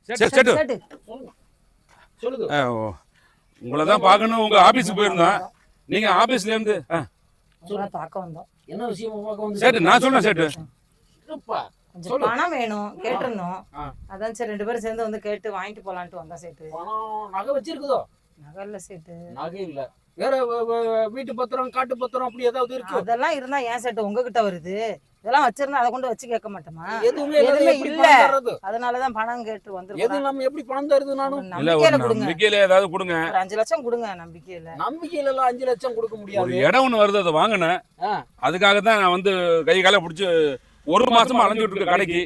சேட்டு உங்களை தான் பார்க்கணும். உங்க ஆபீஸுக்கு போயிருந்தோம். நீங்க ஆபீஸ்ல இருந்து பார்க்க வந்தோம். என்ன விஷயம் சேட்டு? நான் சொல்றேன் சேட்டு. கொஞ்சம் பணம் வேணும் கேட்டிருந்தோம். அதான் சரி 2 பேரும் சேர்ந்து வந்து கேட்டு வாங்கிட்டு போலான்ட்டு வந்தா சேட்டு. பணம் நகை வச்சிருக்குதோ? நகை இல்ல சேட்டு. நகை இல்ல, வேற வீட்டு பத்திரம் காட்டு பத்திரம் அப்படி ஏதாவது இருக்கு? அதெல்லாம் இருந்தா ஏன் சேட்டு உங்ககிட்ட வருது? இதெல்லாம் வச்சிருந்தா அதை கொண்டு வச்சு கேட்க மாட்டோமா? எதுவுமே இல்ல, அதனாலதான் பணம் கேட்டு வந்துருக்கோம். எது நம்ம எப்படி பணம் தருது? நானும் நம்பிக்கையில கொடுங்க. நம்பிக்கையில ஏதாவது கொடுங்க. ஒரு 5 லட்சம் கொடுங்க. நம்பிக்கையில எல்லாம் 5 லட்சம் கொடுக்க முடியாது. ஒரு இடம் ஒண்ணு வருது, அதை வாங்கினேன். அதுக்காக தான் நான் வந்து கை காலை பிடிச்சி 1 மாசமா அலைஞ்சிட்டு இருக்க கடைக்கு.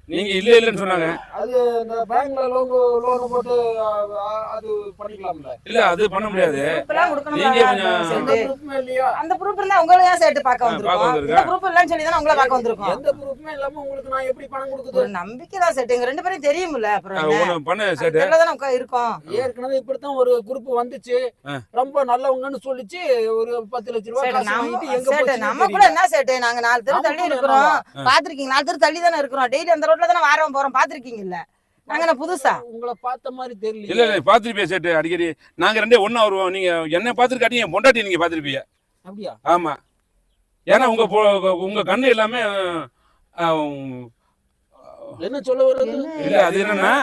நீங்க இல்லன்னு சொன்னாங்க. அது இந்த பேங்க்ல லோன் போட்டு அது பண்ணிக்கலாம்ல? இல்ல, அது பண்ண முடியாது. நீங்க அந்த ப்ரூஃப் இருந்தா உங்களை ஏன் சேட்டு பார்க்க வந்திருக்கோம்? இந்த ப்ரூஃப் இல்லன்னு சொல்லி தான் உங்களை பார்க்க வந்திருக்கோம். எந்த ப்ரூஃப்மே இல்லாம உங்களுக்கு நான் எப்படி பணம் கொடுக்குது? ஒரு நம்பிக்கை தான் சேட்டு. எங்க 2 பேரும் தெரியும்ல. அப்புறம் ஒண்ணு பண்ணு சேட்டு. அதனால இருக்கோம். ஏற்கனவே இப்படித்தான் ஒரு குரூப் வந்துச்சு, ரொம்ப நல்லவங்கன்னு சொல்லிச்சு. ஒரு 10 லட்சம் ரூபாய் காசு வாங்கிட்டு எங்க போச்சு? நம்ம கூட என்ன சேட்டு, நாங்க 4 தெரு தள்ளி இருக்கிறோம். பாத்திருக்கீங்க? 4 தெரு தள்ளி தானே இருக்கிறோம். டெய்லி அந்த ரோட்ல தானே வாரம் போறோம். பாத்திருக்கீங்கல்ல? நாங்க புதுசா உங்களை பார்த்த மாதிரி தெரியல. இல்ல பாத்துருப்பீங்க சேட்டு. அடிக்கடி நாங்க 2 ஒண்ணா வருவோம். நீங்க என்ன பாத்துருக்காட்டி என் பொண்டாட்டி நீங்க பாத்துருப்பீங்க. அப்படியா? ஆமா. ஏன்னா உங்க கண்ணு எல்லாமே என்ன சொல்ல வருது? இல்ல அது என்னன்னா,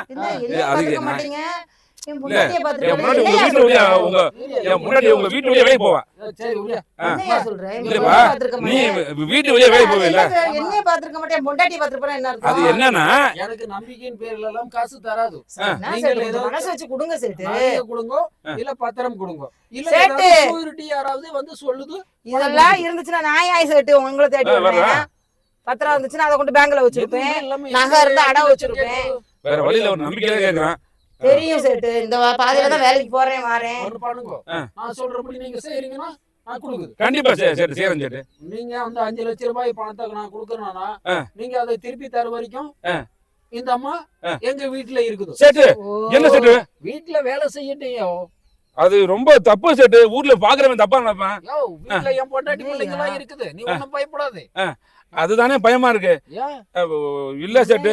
என் முன்னாடி உங்க வீட்டு வழியா வெளியே போவா. நீ வீட்டு வழியா வெளியே போவே இல்ல. அது என்னன்னா, எனக்கு நம்பிக்கையின் பேர்ல எல்லாம் காசு தராது. மனசு வச்சு கொடுங்க சேட்டு. கொடுங்க, இல்ல பத்திரம் கொடுங்க, இல்ல செக்யூரிட்டி யாராவது வந்து சொல்லுது. இதெல்லாம் இருந்துச்சுன்னா நான் சேட்டு உங்களை தேடி வருவேன். பத்திரம் இருந்துச்சுன்னா அதை கொண்டு பேங்க்ல வச்சிருப்பேன். நகை இருந்தா அடை வச்சிருப்பேன். வேற வழியில ஒரு நம்பிக்கையில கேக்குறேன். தெரியும் சேட்டு. இந்த பாதையில தான் வேலைக்கு போறேன் வரேன். ஒண்ணு பண்ணுங்க, நான் சொல்றபடி நீங்க செய்றீங்கன்னா நான் கொடுக்குது. கண்டிப்பா சேட்டு செய்றேன் சேட்டு. நீங்க அந்த 5 லட்சம் ரூபாய் பணத்தை நான் கொடுக்கறேன்னா நீங்க அதை திருப்பி தர வரைக்கும் இந்த அம்மா எங்க வீட்டுல இருக்குது. சேட்டு என்ன சேட்டு? வீட்டுல வேலை செய்யட்டும். அது ரொம்ப தப்பு சேட்டு. ஊர்ல பாக்குறவன் தப்பா நினைப்பான். வீட்டுல என் பொண்டாட்டி பிள்ளைங்க எல்லாம் இருக்குது, நீ ஒண்ணும் பயப்படாதே. அதுதானே பயமா இருக்கு. இல்ல சேட்டு,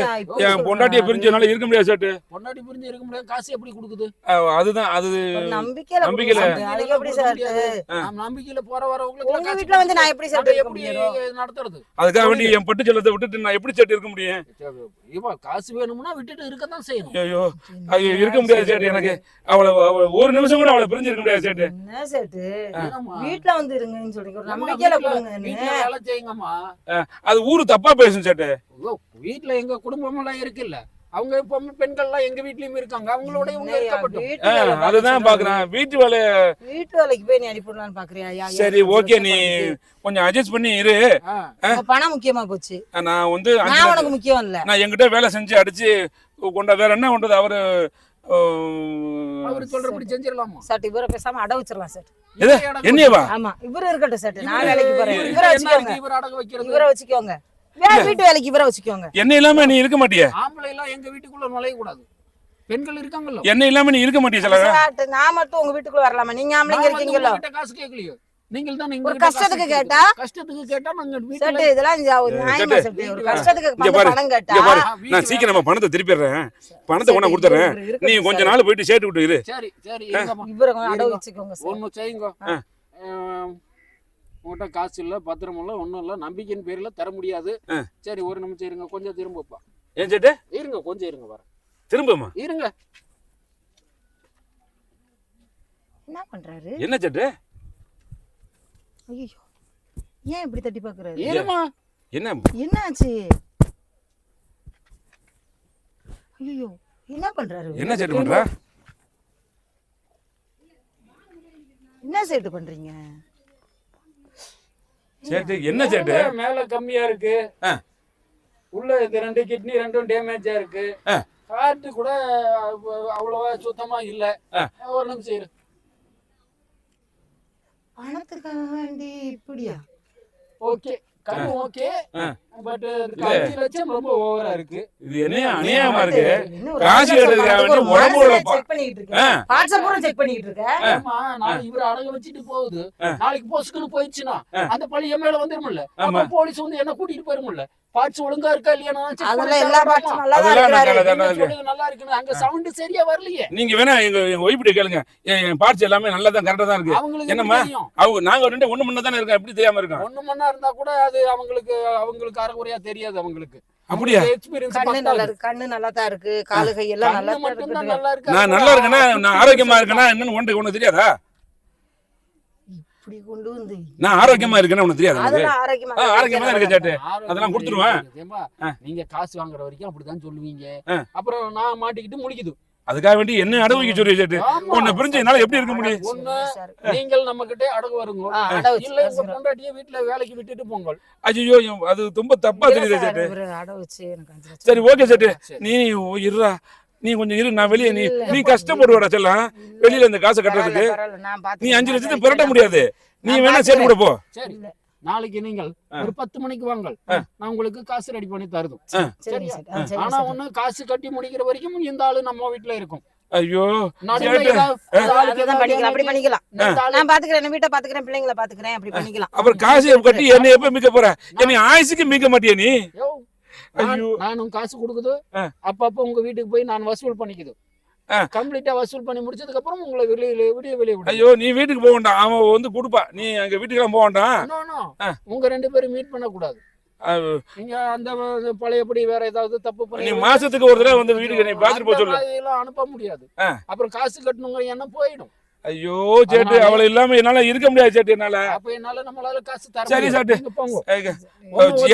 என் பொண்டாட்டியை பிரிஞ்சனால இருக்க முடியாது சேட்டு. பொண்டாட்டி பிரிஞ்சு இருக்க முடியாது. காசு எப்படி கொடுக்குது? அதுதான் அது நம்பிக்கையில நம்பிக்கையில போற வரவங்களுக்கு உங்க வீட்ல வந்து நான் எப்படி சேட்டு இருக்க முடியும்? நடத்துறது அதுக்காக வேண்டி என் பட்டு செல்லத்தை விட்டுட்டு நான் எப்படி சேட்டு இருக்க முடியும்? இவா காசு வேணும்னா விட்டுட்டு இருக்கதான் செய்யணும். ஐயோ ஐயோ, இருக்க முடியாது சேட்டு. எனக்கு அவளை ஒரு நிமிஷம் கூட அவளை பிரிஞ்சு இருக்க முடியாது சேட்டு. என்ன சேட்டு, வீட்ல வந்து இருங்கன்னு சொல்றீங்க. ஒரு நம்பிக்கையில கொடுங்க. வேலை செய்யுங்கம்மா. அது ஊரு தப்பா பேசும் சேட்டு. வீட்டுல எங்க குடும்பம் எல்லாம் இருக்குல்ல, அவங்க எப்பவுமே பெண்கள் எல்லாம் எங்க வீட்லயும் இருக்காங்க. அவங்களோட அதுதான் பாக்குறேன். வீட்டு வேலைக்கு போய் நீ அனுப்பிடலான்னு பாக்குறியா? சரி ஓகே, நீ கொஞ்சம் அட்ஜஸ்ட் பண்ணி இரு. பணம் முக்கியமா போச்சு. நான் வந்து உனக்கு முக்கியம் இல்ல. நான் என்கிட்ட வேலை செஞ்சு அடிச்சு கொண்ட வேற என்ன பண்றது? அவரு சொல்றபடி செஞ்சிடலாமா? சார் இவரை பேசாம அடை வச்சிடலாம் சார். என்னவா? ஆமா, இவரு இருக்கட்டும் சார். நான் வேலைக்கு போறேன். இவரை வச்சுக்கோங்க. வீட்டு வேலைக்கு இவரை வச்சுக்கோங்க. என்ன இல்லாம நீ இருக்க மாட்டிய? ஆம்பளை எல்லாம் எங்க வீட்டுக்குள்ள நுழைய கூடாது. பெண்கள் இருக்காங்கல்ல. என்ன இல்லாம நீ இருக்க மாட்டிய? நான் மட்டும் உங்க வீட்டுக்குள்ள வரலாமா? நீங்க ஆம்பளைங்க இருக்கீங்கல்ல. காசு கேட்கலையோ? நீங்கள் தான் ஒரு கஷ்டத்துக்கு கேட்டா நாங்க வீட்ல இதெல்லாம் நியாயமா சேட்டு. ஒரு கஷ்டத்துக்கு பணம் கேட்டா நான் சீக்கிரமா பணத்தை திருப்பிடுறேன். பணத்தை கொண்டு கொடுத்துறேன். நீ கொஞ்ச நாள் போயிட்டு சேட்டு விட்டு இரு. சரி சரி, இவரை அடவு வச்சுக்கோங்க சார். ஒண்ணு செய்யுங்க. உங்கள்கிட்ட காசு இல்ல, பத்திரம் இல்ல, ஒண்ணும் இல்ல, நம்பிக்கையின் பேர்ல தர முடியாது. சரி ஒரு நிமிஷம் இருங்க, கொஞ்சம் திரும்பப்பா. ஏன் சேட்டு? இருங்க, கொஞ்சம் இருங்க, வர திரும்பமா இருங்க. என்ன பண்றாரு? என்ன சேட்டு? ஐயோ, ஏன் இப்படி தட்டி பாக்குறாரு? ஏமா என்னாச்சு? ஐயோ, என்ன பண்றாரு? என்ன சேட்டு பண்றா? என்ன சேட்டு பண்றீங்க? சேட்டு என்ன சேட்டு? மேல கம்மியா இருக்கு, உள்ள 2 கிட்னி 2 டேமேஜா இருக்கு, ஹார்ட் கூட அவ்வளவா சுத்தமா இல்ல. ஒரு நிமிஷம் இரு. பணத்துக்காக வேண்டி இப்படியா? ஓகே, கண்ணு ஓகே, பட் 5 லட்சம் ரொம்ப ஓவரா இருக்கு. இது என்ன அநியாயமா இருக்கு? இன்னும் ஒரு காசு லட்சம் எடுக்கிறதுக்காக வேண்டி ஒரு உடம்பு உள்ள மாசத்துல check பண்ணிட்டு இருக்கேன். வாட்ஸ்அப் பூரா check பண்ணிட்டு இருக்கேன். ஆமா, நாளைக்கு இவரு அடகு வச்சுட்டு போகுது, நாளைக்கு பொசுக்குன்னு போயிடுச்சுன்னா அந்த பழி என் மேல வந்துருமில்ல. அப்ப போலீஸ் வந்து என்ன கூட்டிட்டு போயிருமில்ல. பார்ட்ஸ் ஒழுங்கா இருக்கா இல்லையா நான் check அதுல பண்ணி எல்லா தரேன். பார்ட்ஸும் நல்லா தான் அதெல்லாம் இருக்கிறாரு. நல்லா நீங்க சொல்றது நல்லா இருக்குன்னு அங்க சவுண்ட் சரியா வரலையே. நீங்க வேணா எங்க ஒய்ஃப்ட்ட கேளுங்க. என் பார்ட்ஸ் எல்லாமே நல்லா தான் கரெக்டா தான் இருக்கு. அவங்களுக்கு என்னம்மா? தெரியும். அவங்க நாங்க ரெண்டு ஒண்ணு மண்ணா தானே இருக்கோம். எப்படி தெரியாம இருக்கோம்? 1 மணி நேரம் இருந்தா கூட அது அவங்களுக்கு அரைகுறையா தெரியாது. அவங்களுக்கு அப்படியா? எக்ஸ்பீரியன்ஸ் கண்ணு நல்லா இருக்கு, கண்ணு நல்லா தான் இருக்கு, காலு கை எல்லாம் நல்லா தான் மட்டும் தான் இருக்குது. நல்லா இருக்கு. நான் நல்லா இருக்கேன்னா நான் ஆரோக்கியமா இருக்கேன்னா என்னன்னு உனக்கு தெரியாதா? இப்படி கொண்டு வந்து நான் ஆரோக்கியமா இருக்கேன்னு உனக்கு தெரியாது? அதெல்லாம் ஆரோக்கியமா ஆரோக்கியமா தான் இருக்கு சேட்டு. ஆரோக்கியம் அதெல்லாம் கொடுத்துருவேன். தெரியுமா? நீங்க காசு வாங்குற வரைக்கும் அப்படிதான் சொல்லுவீங்க. அப்புறம் நான் மாட்டிக்கிட்டு முழிக்குது. அதுக்காக வேண்டி என்ன அடகு வைக்க சொல்லி சேட்டு. ஆமா. உன்னை பிரிஞ்சு என்னால எப்படி இருக்க முடியும்? ஒண்ணு நீங்கள் நம்ம கிட்ட அடகு வருங்க, அடை வச்சு இல்ல உங்க பொண்டாட்டியை வீட்டுல வேலைக்கு விட்டுட்டு போங்க. ஐயோ அது ரொம்ப தப்பா தெரியுது சேட்டு. அடை வச்சு எனக்கு 5 லட்சம். சரி ஓகே சேட்டு, நீ இருடா, நீ கொஞ்சம் இரு, நான் வெளியே நீ கஷ்டப்படுவாடா செல்லாம் வெளியில இந்த காசை கட்டுறதுக்கு. பரவாயில்ல, நான் பாத்து நீ 5 லட்சத்தை புரட்ட முடியாது. நீ வேணா சேட்டு கூட போ. சரி, நாளைக்கு நீங்கள் ஒரு 10 மணிக்கு வாங்க, நான் உங்களுக்கு காசு ரெடி பண்ணி தருதும். சரிங்க சார். சரி ஆனா ஒண்ணு காசு கட்டி முடிக்கிற வரைக்கும் இந்த ஆளு நம்ம வீட்டுல இருக்கும். ஐயோ நடுவுல சேட்டு. ஏதாவது அதுதான் பண்ணிக்கலாம், அப்படி பண்ணிக்கலாம். இந்த ஆளு நான் பாத்துக்கிறேன், என் வீட்டை பாத்துக்கிறேன், பிள்ளைங்களை பாத்துக்கிறேன், அப்படி பண்ணிக்கலாம். அப்புறம் காசு கட்டி என்ன எப்ப மிக்க போற? என்னை ஆயுசுக்கு மிக்க மாட்டியா நீ? யோ, ஐயோ. நானும் காசு கொடுக்குது, அப்பப்ப உங்க வீட்டுக்கு போய் நான் வசூல் பண்ணிக்குது. கம்ப்ளீட்டா வசூல் பண்ணி முடிச்சதுக்கு அப்புறம் உங்களை வெளியே விடு. ஐயோ நீ வீட்டுக்கு போக வேண்டாம், அவன் வந்து கொடுப்பா. நீ அங்க வீட்டுக்கு போக வேண்டாம். உங்க 2 பேரும் மீட் பண்ண கூடாது. நீங்க அந்த பழையபடி வேற ஏதாவது தப்பு நீ பண்ணி மாசத்துக்கு ஒரு தடவை வந்து வீட்டுக்கு நீ பாத்துட்டு போக சொல்லு. அதெல்லாம் அனுப்ப முடியாது. அப்புறம் காசு கட்டணுங்க எண்ணம் போயிடும். ஐயோ சேட்டு, அவளை இல்லாம என்னால இருக்க முடியாது சேட்டு. என்னால அப்ப என்னால நம்மளால காசு தர சரி முடியாது. சேட்டு. நீங்க போங்க.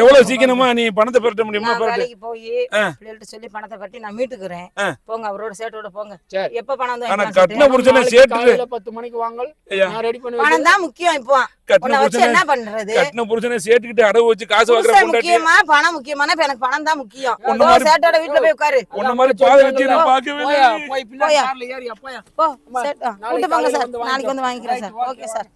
எவ்வளவு சீக்கிரமா நீ பணத்தை பெறட்ட முடியுமா? நான் பெறட்டு. வேலைக்கு போய் பிள்ளைகிட்ட சொல்லி பணத்தை கட்டி நான் மீட்டுக்கிறேன். போங்க, அவரோட சேட்டோட போங்க. சரி. எப்ப பணம் வந்து ஆனா வாங்கிக்கலாம் கட்டின சேட்டு? புருஷனை நாளைக்கு சேட்டு காலையில 10 மணிக்கு வாங்க, ஐயா. நான் ரெடி பண்ணி பணம் தான் முக்கியம். இப்போ கட்டின உன்னை வச்சு புருஷனை என்ன பண்றது? கட்டின புருஷனை சேட்டுக்கிட்டு அடவு வச்சு காசு வாங்குற புருஷன் பொண்டாட்டி முக்கியமா பணம் முக்கியமான? இப்ப எனக்கு பணம் தான் முக்கியம். உன்ன அதோ மாதிரி- சேட்டோட வீட்டுல போய் உட்காரு. உன்ன மாதிரி பாதை வச்சு நான் பார்க்கவே இல்லை. போய் பின்னாடி கார்ல ஏறி அப்பா போ சேட், கூட்டு போங்க சார். நாளைக்கு வந்து வாங்கிக்கிறேன் சார். Okay sir.